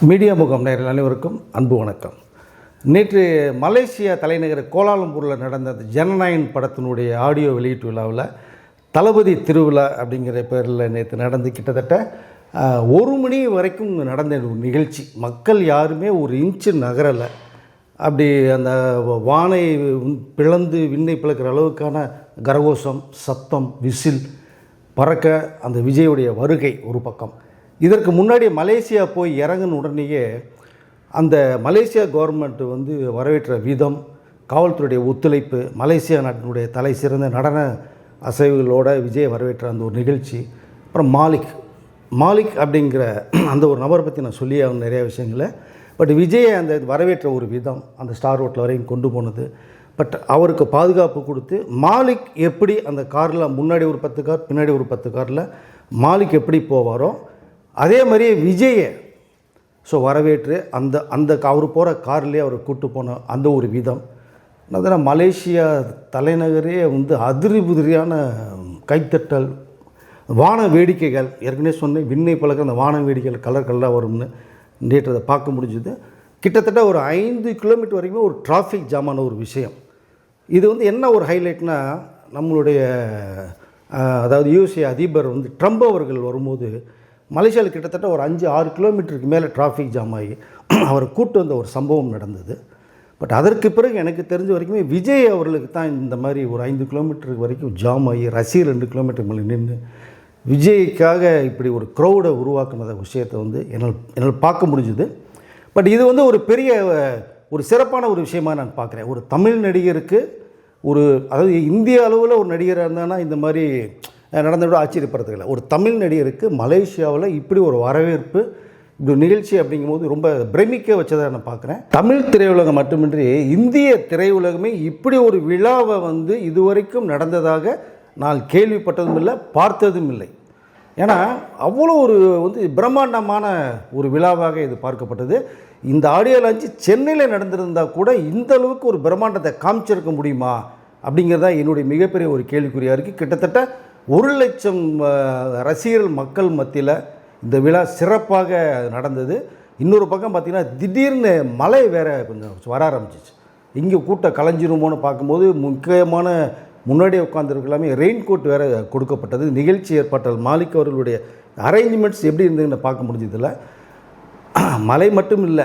Media முகம் நேயர்கள் அனைவருக்கும் அன்பு வணக்கம். நேற்று மலேசியா தலைநகர் கோலாலம்பூரில் நடந்த ஜனநாயகன் படத்தினுடைய ஆடியோ வெளியீட்டு விழாவில் தளபதி திருவிழா அப்படிங்கிற பேரில் நேற்று நடந்து கிட்டத்தட்ட 1 மணி வரைக்கும் நடந்த ஒரு நிகழ்ச்சி. மக்கள் யாருமே ஒரு இன்ச்சு நகரலை. அப்படி அந்த வானை பிளந்து விண்ணை பிளக்கிற அளவுக்கான கரகோஷம், சத்தம், விசில் பறக்க அந்த விஜயுடைய வருகை ஒரு பக்கம். இதற்கு முன்னாடி மலேசியா போய் இறங்கின உடனேயே அந்த மலேசியா கவர்மெண்ட் வரவேற்ற விதம், காவல்துறையுடைய ஒத்துழைப்பு, மலேசியா நாட்டினுடைய தலை சிறந்த நடன அசைவுகளோட விஜயை வரவேற்ற அந்த ஒரு நிகழ்ச்சி. அப்புறம் மாலிக் அப்படிங்கிற அந்த ஒரு நபரை பற்றி நான் சொல்லி நிறையா விஷயங்களை. பட் விஜயை அந்த வரவேற்ற ஒரு விதம், அந்த ஸ்டார் ஹோட்டல் வரைக்கும் கொண்டு போனது. பட் அவருக்கு பாதுகாப்பு கொடுத்து மாலிக் எப்படி அந்த காரில் முன்னாடி ஒரு 10 கார் பின்னாடி ஒரு 10 காரில் மாலிக் எப்படி போவாரோ அதே மாதிரியே விஜயை வரவேற்று அந்த அவர் போகிற கார்லேயே அவரை கூப்பிட்டு போன அந்த ஒரு விதம். அதனால் மலேசியா தலைநகரே அதிரி புதிரியான கைத்தட்டல், வான வேடிக்கைகள். ஏற்கனவே சொன்னேன், விண்ணை பழக்க அந்த வான வேடிக்கைகள் கலர் கலராக வரும்னு நேற்று அதை பார்க்க முடிஞ்சுது. கிட்டத்தட்ட ஒரு 5 கிலோமீட்டர் வரைக்கும் ஒரு டிராஃபிக் ஜாமான ஒரு விஷயம். இது என்ன ஒரு ஹைலைட்னா, நம்மளுடைய அதாவது யூஎஸ்ஏ அதிபர் ட்ரம்ப் அவர்கள் வரும்போது மலேசியாவில் கிட்டத்தட்ட ஒரு 5-6 கிலோமீட்டருக்கு மேலே டிராஃபிக் ஜாம் ஆகி அவரை கூட்டு வந்த ஒரு சம்பவம் நடந்தது. பட் அதற்கு பிறகு எனக்கு தெரிஞ்ச வரைக்குமே விஜய் அவர்களுக்கு தான் இந்த மாதிரி ஒரு 5 கிலோமீட்டருக்கு வரைக்கும் ஜாம் ஆகி ரசிகர் 2 கிலோமீட்டர் மேலே நின்று விஜய்க்காக இப்படி ஒரு க்ரௌடை உருவாக்குன விஷயத்தை என்னால் பார்க்க முடிஞ்சுது. பட் இது ஒரு பெரிய ஒரு சிறப்பான ஒரு விஷயமாக நான் பார்க்குறேன். ஒரு தமிழ் நடிகருக்கு அதாவது இந்திய அளவில் ஒரு நடிகராக இருந்தானா இந்த மாதிரி நடந்தவிட ஆச்சரியப்படுறதுல, ஒரு தமிழ் நடிகருக்கு மலேசியாவில் இப்படி ஒரு வரவேற்பு, இப்படி நிகழ்ச்சி அப்படிங்கும்போது ரொம்ப பிரமிக்க வச்சதாக நான் பார்க்குறேன். தமிழ் திரையுலகம் மட்டுமின்றி இந்திய திரையுலகமே இப்படி ஒரு விழாவை இதுவரைக்கும் நடந்ததாக நான் கேள்விப்பட்டதும் இல்லை, பார்த்ததும் இல்லை. ஏன்னா அவ்வளோ ஒரு பிரம்மாண்டமான ஒரு விழாவாக இது பார்க்கப்பட்டது. இந்த ஆடியோ லான்ச் சென்னையில் நடந்திருந்தால் கூட இந்த அளவுக்கு ஒரு பிரம்மாண்டத்தை காமிச்சிருக்க முடியுமா அப்படிங்கிறதா என்னுடைய மிகப்பெரிய ஒரு கேள்விக்குறியாக இருக்குது. கிட்டத்தட்ட 1 லட்சம் ரசிகர்கள் மக்கள் மத்தியில் இந்த விழா சிறப்பாக நடந்தது. இன்னொரு பக்கம் பார்த்திங்கன்னா திடீர்னு மழை வேறு கொஞ்சம் வர ஆரம்பிச்சிச்சு. இங்கே கூட்டம் கலைஞ்சிருமோன்னு பார்க்கும்போது முக்கியமான முன்னாடியே உட்காந்துருக்கலாமே ரெயின் கோட் வேறு கொடுக்கப்பட்டது. நிகழ்ச்சி ஏற்பாட்டால் மாலிக் அவர்களுடைய அரேஞ்ச்மெண்ட்ஸ் எப்படி இருந்ததுன்னு பார்க்க முடிஞ்சதில்லை. மழை மட்டும் இல்லை,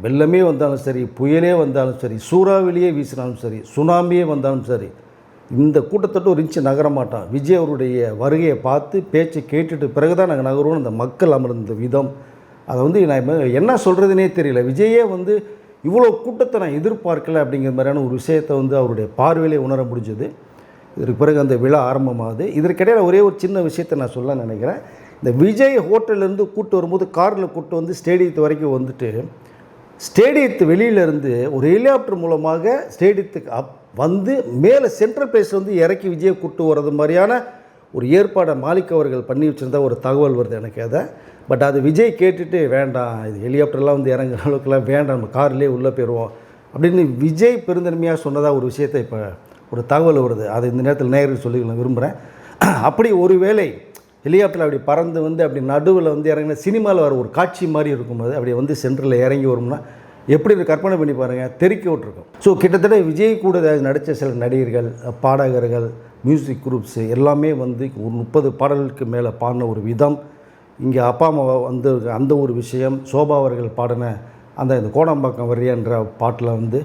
வெள்ளமே வந்தாலும் சரி, புயலே வந்தாலும் சரி, சூறாவளியே வீசினாலும் சரி, சுனாமியே வந்தாலும் சரி, இந்த கூட்டத்தோடு ஒரு இன்ச்சு நகர மாட்டோம். விஜய் அவருடைய வருகையை பார்த்து பேச்சை கேட்டுட்டு பிறகு தான் நாங்கள் நகருவோம். அந்த மக்கள் அமர்ந்த விதம், அதை நான் என்ன சொல்கிறதுனே தெரியல. விஜயே இவ்வளோ கூட்டத்தை நான் எதிர்பார்க்கல அப்படிங்கிற மாதிரியான ஒரு விஷயத்தை அவருடைய பார்வையிலே உணர முடிஞ்சது. இதற்கு பிறகு அந்த விழா ஆரம்பமாகுது. இதற்கிடையில் ஒரே ஒரு சின்ன விஷயத்தை நான் சொல்ல நினைக்கிறேன். இந்த விஜய் ஹோட்டல்லேருந்து கூப்பிட்டு வரும்போது காரில் கூப்பிட்டு ஸ்டேடியத்து வரைக்கும் ஸ்டேடியத்து வெளியிலேருந்து ஒரு ஹெலிகாப்டர் மூலமாக ஸ்டேடியத்துக்கு மேலே சென்ட்ரல் பிளேஸ் இறக்கி விஜயை கூப்பிட்டு வர்றது மாதிரியான ஒரு ஏற்பாடை மாலிக் அவர்கள் பண்ணி வச்சுருந்தா ஒரு தகவல் வருது எனக்கு அதை. பட் அது விஜய் கேட்டுட்டு வேண்டாம், இது ஹெலிகாப்டர்லாம் இறங்குற அளவுக்குலாம் வேண்டாம், நம்ம கார்லேயே உள்ளே போயிடுவோம் அப்படின்னு விஜய் பெருந்தன்மையாக சொன்னதாக ஒரு விஷயத்தை இப்போ ஒரு தகவல் வருது. அதை இந்த நேரத்தில் நேயர்கள் சொல்லி நான் விரும்புகிறேன். அப்படி ஒரு வேளை ஹெலிகாப்டரில் அப்படி பறந்து அப்படி நடுவில் இறங்கின சினிமாவில் வர ஒரு காட்சி மாதிரி இருக்கும்போது அப்படி சென்டரில் இறங்கி வரும்னா எப்படி கற்பனை பண்ணி பாருங்கள், தெறிக்க விட்டுருக்கும். ஸோ கிட்டத்தட்ட விஜய் கூட நடித்த சில நடிகர்கள், பாடகர்கள், மியூசிக் குரூப்ஸு எல்லாமே ஒரு 30 பாடல்களுக்கு மேலே பாடின ஒரு விதம், இங்கே அப்பா அம்மா அந்த ஒரு விஷயம், சோபா அவர்கள் பாடின இந்த கோடம்பாக்கம் வரியான்ற பாட்டில்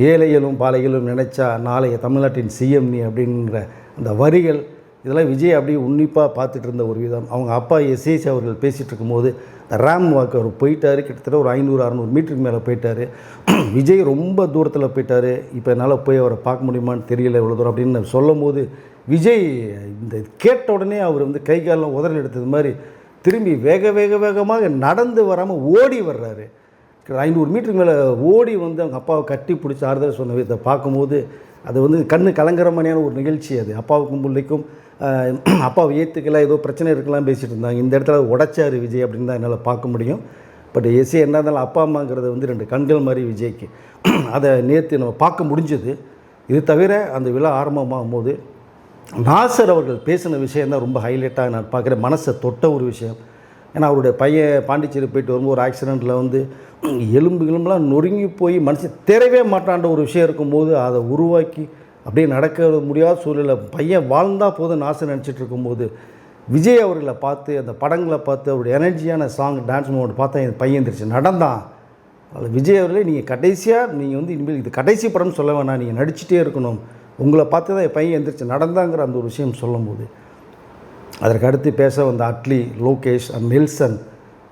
ஏழைகளும் பாலைகளும் நினைச்சா நாளைய தமிழ்நாட்டின் சிஎம் நீ அப்படிங்கிற அந்த வரிகள், இதெல்லாம் விஜய் அப்படியே உன்னிப்பாக பார்த்துட்டு இருந்த ஒரு விதம். அவங்க அப்பா எஸ்ஏசி அவர்கள் பேசிகிட்டு இருக்கும்போது ரேம் வாக்கு அவர் போயிட்டார். கிட்டத்தட்ட ஒரு 500-600 மீட்டருக்கு மேலே போயிட்டார். விஜய் ரொம்ப தூரத்தில் போயிட்டார். இப்போ என்னால் போய் அவரை பார்க்க முடியுமான்னு தெரியல இவ்வளோ தூரம் அப்படின்னு சொல்லும் போது விஜய் இந்த கேட்ட உடனே அவர் கை காலெலாம் உதறல் எடுத்தது மாதிரி திரும்பி வேகமாக நடந்து வராமல் ஓடி வர்றாரு. 500 மீட்டருக்கு மேலே ஓடி அவங்க அப்பாவை கட்டி பிடிச்சி ஆறுதல் சொன்ன விதத்தை பார்க்கும்போது அது கண்ணு கலங்குற மாதிரியான ஒரு நிகழ்ச்சி. அது அப்பாவுக்கும் பிள்ளைக்கும் அப்பாவை ஏற்றுக்கலாம், ஏதோ பிரச்சனை இருக்கலாம் பேசிகிட்டு இருந்தாங்க. இந்த இடத்துல உடைச்சார் விஜய் அப்படின்னு தான் என்னால் பார்க்க முடியும். பட் எஸ்ஏ என்ன இருந்தாலும் அப்பா அம்மாங்கிறது 2 கண்கள் மாதிரி விஜய்க்கு அதை நேற்று நம்ம பார்க்க முடிஞ்சது. இது தவிர அந்த விழா ஆரம்பமாகும் போது நாசர் அவர்கள் பேசின விஷயம் தான் ரொம்ப ஹைலைட்டாக நான் பார்க்குறேன். மனசை தொட்ட ஒரு விஷயம். ஏன்னா அவருடைய பையன் பாண்டிச்சேரி போயிட்டு வரும்போது ஒரு ஆக்சிடெண்ட்டில் வந்து எலும்புலாம் நொறுங்கி போய் மனுஷன் தேரவே மாட்டான்ற ஒரு விஷயம் இருக்கும்போது அதை உருவாக்கி அப்படியே நடக்க முடியாத சூழ்நிலை பையன் வாழ்ந்தால் போதும் ஆசை நினச்சிட்டு இருக்கும்போது விஜய் அவர்களை பார்த்து அந்த படங்களை பார்த்து அவருடைய எனர்ஜியான சாங் டான்ஸ் மூமெண்ட் பார்த்தா என் பையன் எந்திரிச்சு நடந்தான். அதில் விஜய் அவர்களே நீங்கள் கடைசியாக நீங்கள் வந்து இனிமேல் இது கடைசி படம்னு சொல்ல வேணாம், நீங்கள் நடிச்சிட்டே இருக்கணும், உங்களை பார்த்து தான் என் பையன் எந்திரிச்சு நடந்தாங்கிற அந்த ஒரு விஷயம் சொல்லும்போது அதற்கு அடுத்து பேச வந்த அட்லி, லோகேஷ் அண்ட் நெல்சன்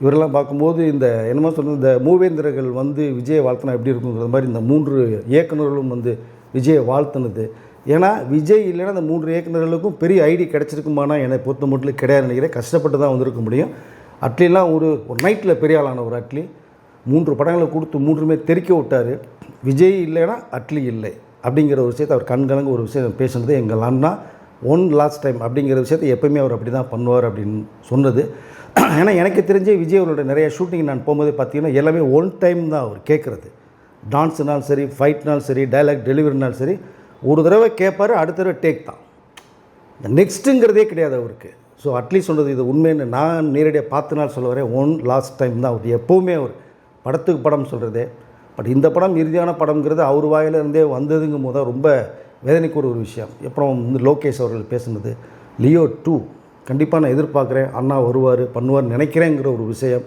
இவரெல்லாம் பார்க்கும்போது இந்த என்னமோ சொன்ன இந்த மூவேந்தர்கள் வந்து விஜயை வாழ்த்தினா எப்படி இருக்குங்கிற மாதிரி இந்த 3 இயக்குநர்களும் வந்து விஜயை வாழ்த்தினது. ஏன்னா விஜய் இல்லைன்னா அந்த 3 இயக்குநர்களுக்கும் பெரிய ஐடி கிடச்சிருக்குமானா என்னை பொறுத்த மட்டும் கிடையாது நினைக்கிறேன். கஷ்டப்பட்டு தான் வந்திருக்க முடியும். அட்லிலாம் ஒரு நைட்டில் பெரிய ஆளான ஒரு அட்லி 3 படங்களை கொடுத்து 3மே தெறிக்க விட்டார். விஜய் இல்லைன்னா அட்லி இல்லை அப்படிங்கிற ஒரு விஷயத்தை அவர் கண்கலங்க ஒரு விஷயம் பேசுனது எங்கள் அண்ணா ஒன் லாஸ்ட் டைம் அப்படிங்கிற விஷயத்தை எப்போயுமே அவர் அப்படி தான் பண்ணுவார் அப்படின்னு சொன்னது. ஏன்னா எனக்கு தெரிஞ்ச விஜய் அவரோட நிறைய ஷூட்டிங் நான் போகும்போது பார்த்தீங்கன்னா எல்லாமே ஒன் டைம் தான் அவர் கேட்குறது. டான்ஸுனாலும் சரி, ஃபைட்னாலும் சரி, டைலாக் டெலிவரினாலும் சரி, ஒரு தடவை கேட்பார், அடுத்த தடவை டேக் தான், இந்த நெக்ஸ்ட்டுங்கிறதே கிடையாது அவருக்கு. ஸோ அட்லீஸ்ட் சொன்னது இது உண்மைன்னு நான் நேரடியாக பார்த்தனால சொல்ல வரேன். ஒன் லாஸ்ட் டைம் தான் அவர் எப்போவுமே அவர் படத்துக்கு படம் சொல்கிறதே. பட் இந்த படம் இறுதியான படம்ங்கிறது அவர் வாயிலிருந்தே வந்ததுங்கும் போது தான் ரொம்ப வேதனைக்கு ஒரு விஷயம். அப்புறம் வந்து லோகேஷ் அவர்கள் பேசுனது லியோ 2 கண்டிப்பாக நான் எதிர்பார்க்குறேன், அண்ணா வருவார் பண்ணுவார் நினைக்கிறேங்கிற ஒரு விஷயம்.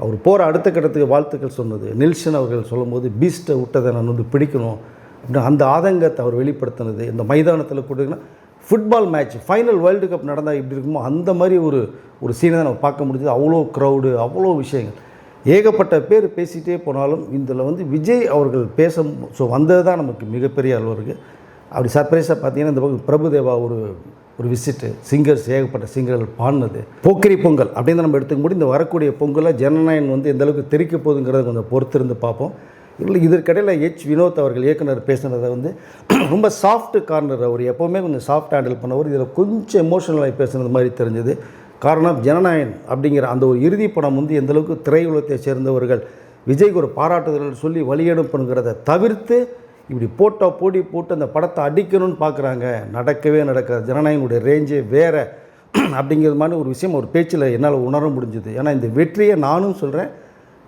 அவர் போகிற அடுத்த கட்டத்துக்கு வாழ்த்துக்கள் சொன்னது. நெல்சன் அவர்கள் சொல்லும்போது பீஸ்ட்டை விட்டதை நான் வந்து பிடிக்கணும் அப்படின்னு அந்த ஆதங்கத்தை அவர் வெளிப்படுத்தினது. இந்த மைதானத்தில் கூட்டிங்கன்னா football match final world cup நடந்தால் எப்படி இருக்குமோ அந்த மாதிரி ஒரு சீனை தான் நம்ம பார்க்க முடிஞ்சது. அவ்வளோ க்ரௌடு, அவ்வளோ விஷயங்கள், ஏகப்பட்ட பேர் பேசிகிட்டே போனாலும் இதில் வந்து விஜய் அவர்கள் பேச வந்தது தான் நமக்கு மிகப்பெரிய அளவுக்கு. அப்படி சர்ப்ரைஸாக பார்த்தீங்கன்னா இந்த பக்கம் பிரபுதேவா ஒரு விசிட்டு, சிங்கர்ஸ் ஏகப்பட்ட சிங்கர்கள் பாடினது, போக்கிரி பொங்கல் அப்படின்னு நம்ம எடுத்துக்க முடியும். இந்த வரக்கூடிய பொங்கலில் ஜனநாயகன் வந்து எந்தளவுக்கு தெரிக்க போகுதுங்கிறத கொஞ்சம் பொறுத்திருந்து பார்ப்போம். இல்லை இதற்கிடையில் வினோத் அவர்கள் இயக்குனர் பேசுனதை வந்து ரொம்ப சாஃப்ட் கார்னர், அவர் எப்போவுமே கொஞ்சம் சாஃப்ட் ஹேண்டில் பண்ணவர், இதில் கொஞ்சம் எமோஷனலாகி பேசுனது மாதிரி தெரிஞ்சது. காரணம் ஜனநாயகன் அப்படிங்கிற அந்த ஒரு இறுதி படம் வந்து எந்தளவுக்கு திரையுலகத்தை சேர்ந்தவர்கள் விஜய்க்கு ஒரு பாராட்டுதல் சொல்லி வழியெடுப்புங்கிறத தவிர்த்து இப்படி போட்டி போட்டு அந்த படத்தை அடிக்கணும்னு பார்க்குறாங்க. நடக்கவே நடக்காது. ஜனநாயகனுடைய ரேஞ்சே வேறு அப்படிங்கிறது மாதிரி ஒரு விஷயம் ஒரு பேச்சில் என்னால் உணர முடிஞ்சுது. ஏன்னா இந்த வெற்றியை நானும் சொல்கிறேன்,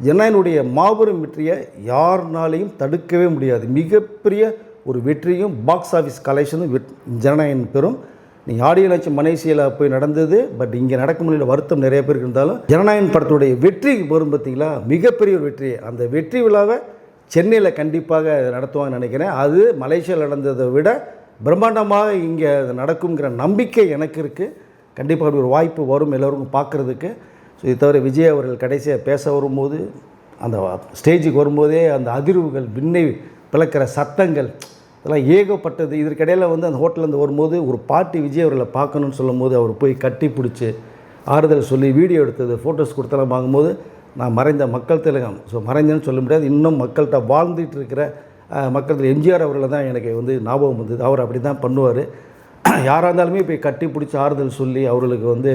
ஜனநாயகனுடைய மாபெரும் வெற்றியை யாருனாலையும் தடுக்கவே முடியாது. மிகப்பெரிய ஒரு வெற்றியும் பாக்ஸ் ஆஃபீஸ் கலெக்ஷனும் ஜனநாயகன் பெறும். நீங்கள் ஆடியோ லான்ச் மலேசியாவில் போய் நடந்தது, பட் இங்கே நடக்க முடியல, வருத்தம் நிறைய பேருக்கு இருந்தாலும் ஜனநாயகன் படத்துடைய வெற்றி வரும் பார்த்திங்களா, மிகப்பெரிய ஒரு வெற்றி. அந்த வெற்றி விழாவை சென்னையில் கண்டிப்பாக நடத்துவாங்கன்னு நினைக்கிறேன். அது மலேசியாவில் நடந்ததை விட பிரம்மாண்டமாக இங்கே நடக்குங்கிற நம்பிக்கை எனக்கு இருக்குது. கண்டிப்பாக அப்படி ஒரு வாய்ப்பு வரும் எல்லோருக்கும் பார்க்குறதுக்கு. ஸோ இது தவிர விஜய் அவர்கள் கடைசியாக பேச வரும்போது அந்த ஸ்டேஜுக்கு வரும்போதே அந்த அதிர்வுகள், விண்ணை பிளக்கிற சத்தங்கள் இதெல்லாம் ஏகப்பட்டது. இதற்கிடையில் வந்து அந்த ஹோட்டலேருந்து வரும்போது ஒரு பாட்டி விஜய் அவர்களை பார்க்கணுன்னு சொல்லும் போது அவர் போய் கட்டி பிடிச்சி ஆறுதல் சொல்லி வீடியோ எடுத்தது, ஃபோட்டோஸ் கொடுத்தெல்லாம் பார்க்கும்போது நான் மறைந்த மக்கள் திலகம், ஸோ மறைந்தேன்னு சொல்ல முடியாது, இன்னும் மக்கள்கிட்ட வாழ்ந்துட்டு இருக்கிற மக்கள் எம்ஜிஆர் அவர்களை தான் எனக்கு வந்து ஞாபகம் வந்தது. அவர் அப்படி தான் பண்ணுவார். யாராக இருந்தாலுமே போய் கட்டி பிடிச்சி ஆறுதல் சொல்லி அவர்களுக்கு வந்து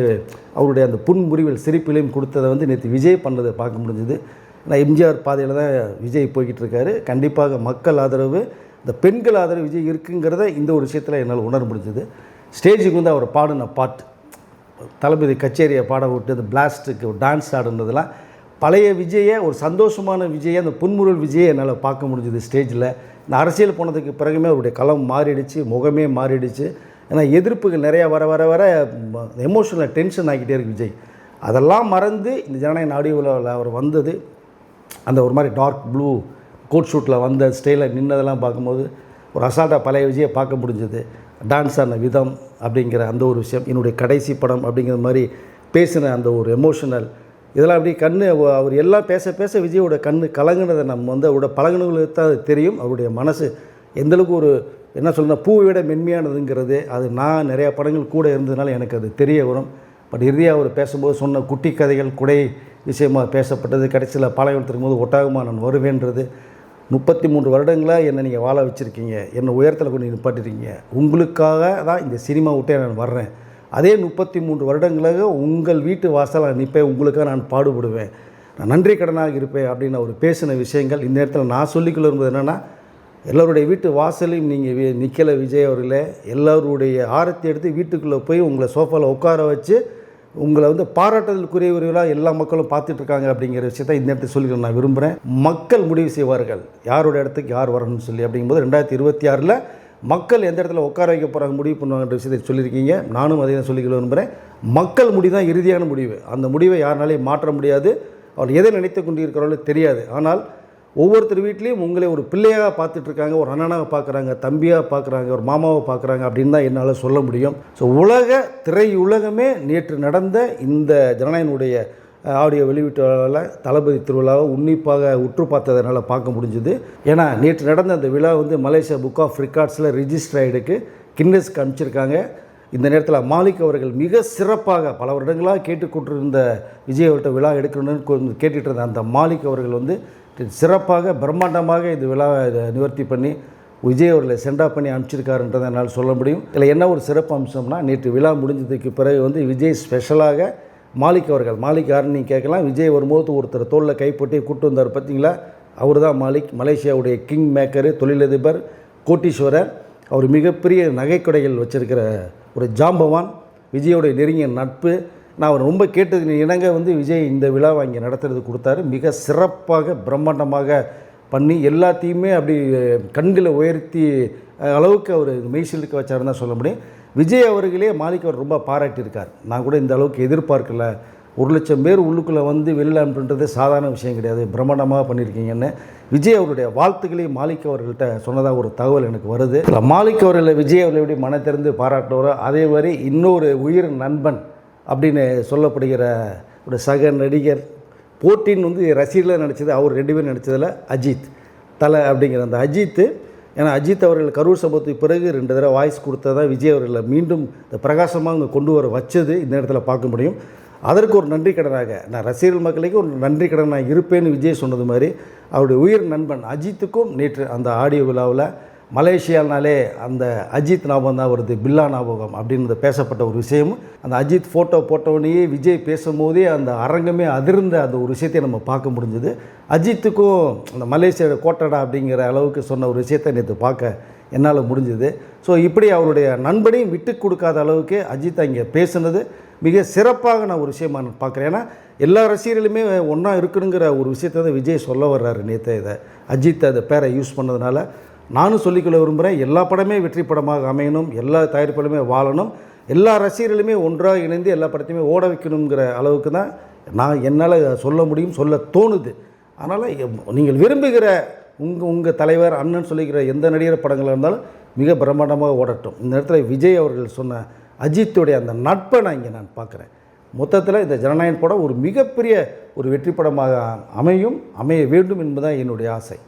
அவருடைய அந்த புன்முறிவில் சிரிப்பிலையும் கொடுத்ததை வந்து நேற்று விஜய் பண்ணதை பார்க்க முடிஞ்சுது. நான் எம்ஜிஆர் பாதையில் தான் விஜய் போய்கிட்டு இருக்காரு. கண்டிப்பாக மக்கள் ஆதரவு, இந்த பெண்கள் ஆதரவு விஜய் இருக்குங்கிறத இந்த ஒரு விஷயத்தில் என்னால் உணர முடிஞ்சது. ஸ்டேஜுக்கு வந்து அவர் பாடின பாட்டு, தளபதி கச்சேரியை பாட விட்டு அந்த பிளாஸ்ட்டுக்கு டான்ஸ் ஆடுனதெல்லாம் பழைய விஜயை, ஒரு சந்தோஷமான விஜயை, அந்த புன்முறுவல் விஜயை என்னால் பார்க்க முடிஞ்சுது ஸ்டேஜில். இந்த அரசியல் போனதுக்கு பிறகுமே அவருடைய களம் மாறிடுச்சு, முகமே மாறிடுச்சு. ஏன்னா எதிர்ப்புகள் நிறையா வர வர வர எமோஷனல் டென்ஷன் ஆகிட்டே இருக்குது விஜய். அதெல்லாம் மறந்து இந்த ஜனநாயகன் ஆடியோவில் அவர் வந்தது, அந்த ஒரு மாதிரி டார்க் ப்ளூ கோட் ஷூட்டில் வந்த ஸ்டைலில் நின்னதெல்லாம் பார்க்கும்போது ஒரு அசால்ட்டாக பழைய விஜயை பார்க்க முடிஞ்சது. டான்ஸ் ஆன விதம் அப்படிங்கிற அந்த ஒரு விஷயம், என்னுடைய கடைசி படம் அப்படிங்கிற மாதிரி பேசின அந்த ஒரு எமோஷனல், இதெல்லாம் அப்படி அவர் எல்லாம் பேச பேச விஜயோட கண் கலங்கினதை நம்ம வந்து அவரோட பழகினவங்களுக்கு தான் அது தெரியும். அவருடைய மனசு எந்தளவுக்கு ஒரு என்ன சொல்லணும், பூவை விட மென்மையானதுங்கிறது அது நான் நிறையா படங்கள் கூட இருந்ததுனால எனக்கு அது தெரிய வரும். பட் இறுதியாக அவர் பேசும்போது சொன்ன குட்டி கதைகள், குடை விஷயமாக பேசப்பட்டது, கடைசியில் பாளையத்துக்கும் போது ஒட்டாகமாக நான் வருவேன்றது. 33 வருடங்களாக என்னை நீங்கள் வாழ வச்சுருக்கீங்க, என்னை உயரத்தில் கொண்டு நிப்பாட்டிருக்கீங்க, உங்களுக்காக தான் இந்த சினிமா விட்டே நான் வர்றேன், அதே 33 வருடங்களாக உங்கள் வீட்டு வாசல் நான் நிற்பேன், உங்களுக்காக நான் பாடுபடுவேன், நான் நன்றி கடனாக இருப்பேன் அப்படின்னு அவர் பேசின விஷயங்கள். இந்த நேரத்தில் நான் சொல்லிக்கொள்ள விரும்புவது என்னென்னா, எல்லோருடைய வீட்டு வாசலையும் நீங்கள் நிற்கலை விஜய் அவர்களே, எல்லோருடைய ஆரத்தி எடுத்து வீட்டுக்குள்ளே போய் உங்களை சோஃபாவில் உட்கார வச்சு உங்களை வந்து பாராட்டுதலுக்குரியவர்களாக எல்லா மக்களும் பார்த்துட்டு இருக்காங்க அப்படிங்கிற விஷயத்தை இந்த இடத்துல சொல்லி நான் விரும்புகிறேன். மக்கள் முடிவு செய்வார்கள் யாரோட இடத்துக்கு யார் வரணும்னு சொல்லி. அப்படிங்கும்போது 2026 மக்கள் எந்த இடத்துல உட்கார வைக்க போகிறாங்க முடிவு பண்ணுவாங்கன்ற விஷயத்தை சொல்லியிருக்கீங்க. நானும் அதே தான் சொல்லிக்க விரும்புகிறேன். மக்கள் முடிவு தான் இறுதியான முடிவு. அந்த முடிவை யாருனாலையும் மாற்ற முடியாது. அவர் எதை நினைத்து கொண்டிருக்கிறார்களோ தெரியாது. ஆனால் ஒவ்வொருத்தர் வீட்லேயும் உங்களை ஒரு பிள்ளையாக பார்த்துட்ருக்காங்க, ஒரு அண்ணனாக பார்க்குறாங்க, தம்பியாக பார்க்குறாங்க, ஒரு மாமாவை பார்க்குறாங்க அப்படின்னு தான் என்னால் சொல்ல முடியும். ஸோ திரையுலகமே நேற்று நடந்த இந்த ஜனநாயகனுடைய ஆடியோ வெளியீட்டு தளபதி திருவிழாவை உன்னிப்பாக உற்று பார்த்ததனால் பார்க்க முடிஞ்சுது. ஏன்னா நேற்று நடந்த அந்த விழா வந்து மலேசியா புக் ஆஃப் ரெக்கார்ட்ஸில் ரிஜிஸ்டர் ஆகிடுக்கு கின்னஸ்க்கு அனுப்பிச்சிருக்காங்க. இந்த நேரத்தில் மாலிக் அவர்கள் மிக சிறப்பாக பல வருடங்களாக கேட்டுக்கொண்டிருந்த விஜய் அவர்கிட்ட விழா எடுக்கணும்னு கேட்டுட்டு இருந்த அந்த மாலிக் அவர்கள் வந்து சிறப்பாக பிரம்மாண்டமாக இந்த விழாவை நிவர்த்தி பண்ணி விஜய் அவர்களை சென்ட் ஆஃப் பண்ணி அனுப்பிச்சிருக்காருன்றதை என்னால் சொல்ல முடியும். இதில் என்ன ஒரு சிறப்பு அம்சம்னா, நேற்று விழா முடிஞ்சதுக்கு பிறகு வந்து விஜய் ஸ்பெஷலாக மாலிக் அவர்கள், மாலிக் யாருன்னு நீங்கள் கேட்கலாம். விஜய் வரும்போது ஒருத்தர் தோளில் கைப்பற்றி கூப்பிட்டு வந்தார் பார்த்தீங்களா, அவர் தான் மாலிக். மலேசியாவுடைய கிங் மேக்கரு, தொழிலதிபர், கோட்டீஸ்வரர். அவர் மிகப்பெரிய நகைக்கடைகள் வச்சுருக்கிற ஒரு ஜாம்பவான். விஜயோடைய நெருங்கிய நட்பு. நான் அவர் ரொம்ப கேட்டது இணங்க வந்து விஜய் இந்த விழாவை இங்கே நடத்துறது கொடுத்தாரு. மிக சிறப்பாக பிரம்மாண்டமாக பண்ணி எல்லாத்தையுமே அப்படி கண்களை உயர்த்தி அளவுக்கு அவர் மெய்சிலுக்கு வச்சாருன்னு தான் சொல்ல முடியும். விஜய் அவர்களே மாலிக் அவர் ரொம்ப பாராட்டியிருக்கார். நான் கூட இந்த அளவுக்கு எதிர்பார்க்கல. 1,00,000 பேர் உள்ளுக்குள்ளே வந்து வெளில அனுப்புன்றது சாதாரண விஷயம் கிடையாது, பிரம்மாண்டமாக பண்ணியிருக்கீங்கன்னு விஜய் அவருடைய வாழ்த்துக்களையும் மாலிக் அவர்கள்ட்ட சொன்னதாக ஒரு தகவல் எனக்கு வருது. மாலிக் அவர்களை விஜய் அவர்களை எப்படி மனத்திறந்து பாராட்டுவாரோ அதே மாதிரி இன்னொரு உயிர் நண்பன் அப்படின்னு சொல்லப்படுகிற ஒரு சக நடிகர் போட்டின்னு வந்து ரசிகர்களாக நடித்தது அவர் 2 பேர் நடித்ததில் அஜித் தலை அப்படிங்கிற அந்த அஜித்து. ஏன்னா அஜித் அவர்கள் கரூர் சம்பவத்துக்கு பிறகு 2 தடவை வாய்ஸ் கொடுத்ததான் விஜய் அவர்களை மீண்டும் இந்த பிரகாசமாக அங்கே கொண்டு வர வச்சது இந்த இடத்துல பார்க்க முடியும். அதற்கு ஒரு நன்றி கடனாக நான் ரசிகர்கள் மக்களுக்கு ஒரு நன்றி கடனாக இருப்பேன்னு விஜய் சொன்னது மாதிரி அவருடைய உயிர் நண்பன் அஜித்துக்கும் நேற்று அந்த ஆடியோ விழாவில் மலேசியானாலே அந்த அஜித் ஞாபகம் தான் வருது, பில்லா ஞாபகம் அப்படின்னு பேசப்பட்ட ஒரு விஷயமும், அந்த அஜித் ஃபோட்டோ போட்டவனையே விஜய் பேசும்போதே அந்த அரங்கமே அதிர்ந்த அந்த ஒரு விஷயத்தை நம்ம பார்க்க முடிஞ்சுது. அஜித்துக்கும் அந்த மலேசியாவோட கோட்டடா அப்படிங்கிற அளவுக்கு சொன்ன ஒரு விஷயத்தை நேற்று பார்க்க என்னால் முடிஞ்சுது. ஸோ இப்படி அவருடைய நண்பனையும் விட்டு கொடுக்காத அளவுக்கு அஜித் அங்கே பேசுனது மிக சிறப்பாக நான் ஒரு விஷயமாக நான் பார்க்குறேன். ஏன்னா எல்லா ரசிகர்களுமே ஒன்றா இருக்கணுங்கிற ஒரு விஷயத்தை தான் விஜய் சொல்ல வர்றாரு. நேற்று இதை அஜித் அந்த பேரை யூஸ் பண்ணதுனால நானும் சொல்லிக்கொள்ள விரும்புகிறேன். எல்லா படமே வெற்றி படமாக அமையணும், எல்லா தயாரிப்பாலுமே வாழணும், எல்லா ரசிகர்களுமே ஒன்றாக இணைந்து எல்லா படத்தையுமே ஓட வைக்கணுங்கிற அளவுக்கு தான் நான் என்னால் சொல்ல முடியும், சொல்ல தோணுது. அதனால் நீங்கள் விரும்புகிற உங்கள் தலைவர் அண்ணன் சொல்லிக்கிற எந்த நடிகர் படங்களாக இருந்தாலும் மிக பிரம்மாண்டமாக ஓடட்டும். இந்த நேரத்தில் விஜய் அவர்கள் சொன்ன அஜித்துடைய அந்த நட்பை நான் இங்கே நான் பார்க்குறேன். மொத்தத்தில் இந்த ஜனநாயகன் படம் ஒரு மிகப்பெரிய ஒரு வெற்றி படமாக அமைய வேண்டும் என்பதுதான் என்னுடைய ஆசை.